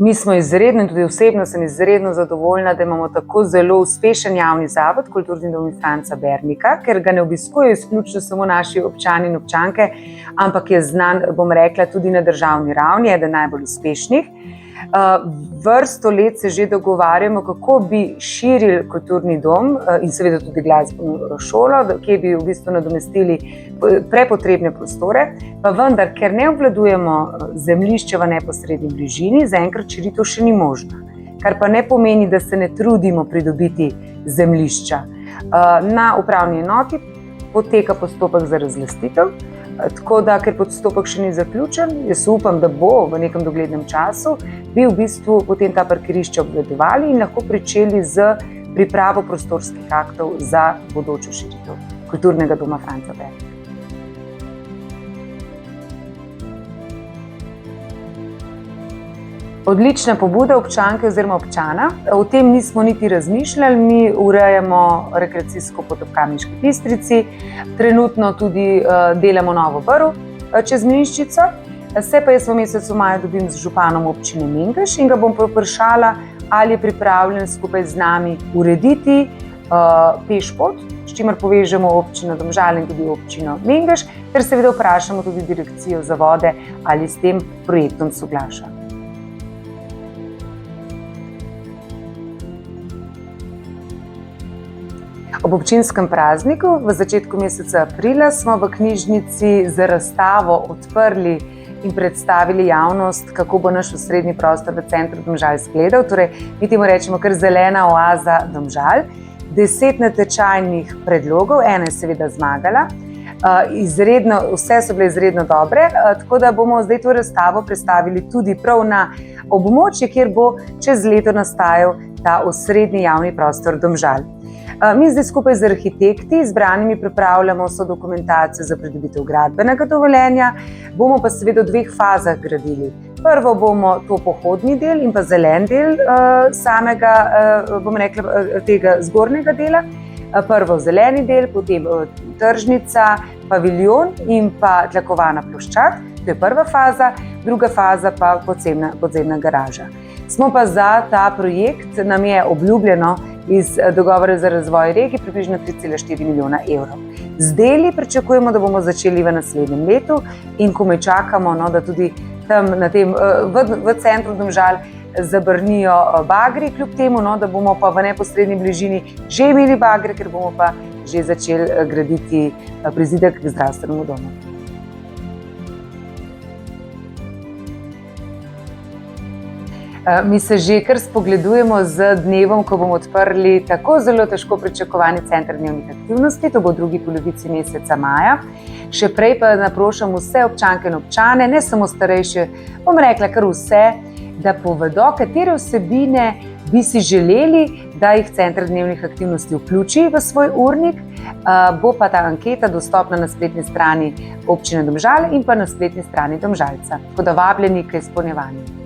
Mi smo izredno in tudi osebno sem izredno zadovoljna, da imamo tako zelo uspešen javni zavod, Kulturni dom Franca Bernika, ker ga ne obiskujejo izključno samo naši občani in občanke, ampak je znan, bom rekla, tudi na državni ravni, eden najbolj uspešnih. Vrsto let se že dogovarjamo, kako bi širili kulturni dom in seveda tudi glasbeno šolo, kjer bi v bistvu nadomestili prepotrebne prostore, pa vendar, ker ne obvladujemo zemljišča v neposredni bližini, zaenkrat širitev še ni možna. Kar pa ne pomeni, da se ne trudimo pridobiti zemljišča. Na upravni enoti poteka postopek za razlastitev, tako da, ker postopek še ni zaključen, jaz upam, da bo v nekem doglednem času, bi v bistvu potem ta parkirišča obvladovali in lahko pričeli z pripravo prostorskih aktov za bodočo širitev Kulturnega doma Franca Bernika. Odlična pobuda občanke oziroma občana. O tem nismo niti razmišljali. Mi urejamo rekreacijsko pot ob Kamniški Bistrici. Trenutno tudi delamo novo vrv čez Mlinščico. Se pa jaz v mesecu maju dobim z županom občine Mengeš in ga bom povprašala, ali je pripravljen skupaj z nami urediti pešpot, s čimer povežemo občino Domžale in tudi občino Mengeš, ter seveda vprašamo tudi direkcijo za vode, ali s tem projektom soglaša. Ob občinskem prazniku v začetku meseca aprila smo v knjižnici za razstavo odprli in predstavili javnost, kako bo naš osrednji prostor v centru Domžal izgledal. Torej, mi temu rečemo kar zelena oaza Domžal. 10 natečajnih predlogov, ena je seveda zmagala. Vse so bile izredno dobre, tako da bomo zdaj to razstavo predstavili tudi prav na območje, kjer bo čez leto nastajal ta osrednji javni prostor Domžal. Mi zdaj skupaj z arhitekti izbranimi pripravljamo vso dokumentacijo za pridobitev gradbenega dovoljenja, bomo pa seveda v 2 fazah gradili. Prvo bomo to pohodni del in pa zelen del samega, bom rekla, tega zgornjega dela. Prvo zeleni del, potem tržnica, paviljon in pa tlakovana ploščad, to je prva faza, druga faza pa podzemna garaža. Smo pa za ta projekt, nam je obljubljeno iz dogovora za razvoj regije približno 3,4 milijona evrov. Z deli pričakujemo, da bomo začeli v naslednjem letu in komaj čakamo, da tudi tam v centru Domžal zabrnijo bagri, kljub temu, da bomo pa v neposredni bližini že imeli bagre, ker bomo pa že začeli graditi prizidek k zdravstvenemu domu. Mi se že kar spogledujemo z dnevom, ko bomo odprli tako zelo težko pričakovani center dnevnih aktivnosti, to bo v drugi polovici meseca maja. Še prej pa naprošam vse občanke in občane, ne samo starejše, bom rekla kar vse, da povedo, katere vsebine bi si želeli, da jih center dnevnih aktivnosti vključi v svoj urnik. Bo pa ta anketa dostopna na spletni strani občine Domžale in pa na spletni strani Domžalca. Tako da vabljeni k izpolnjevanju.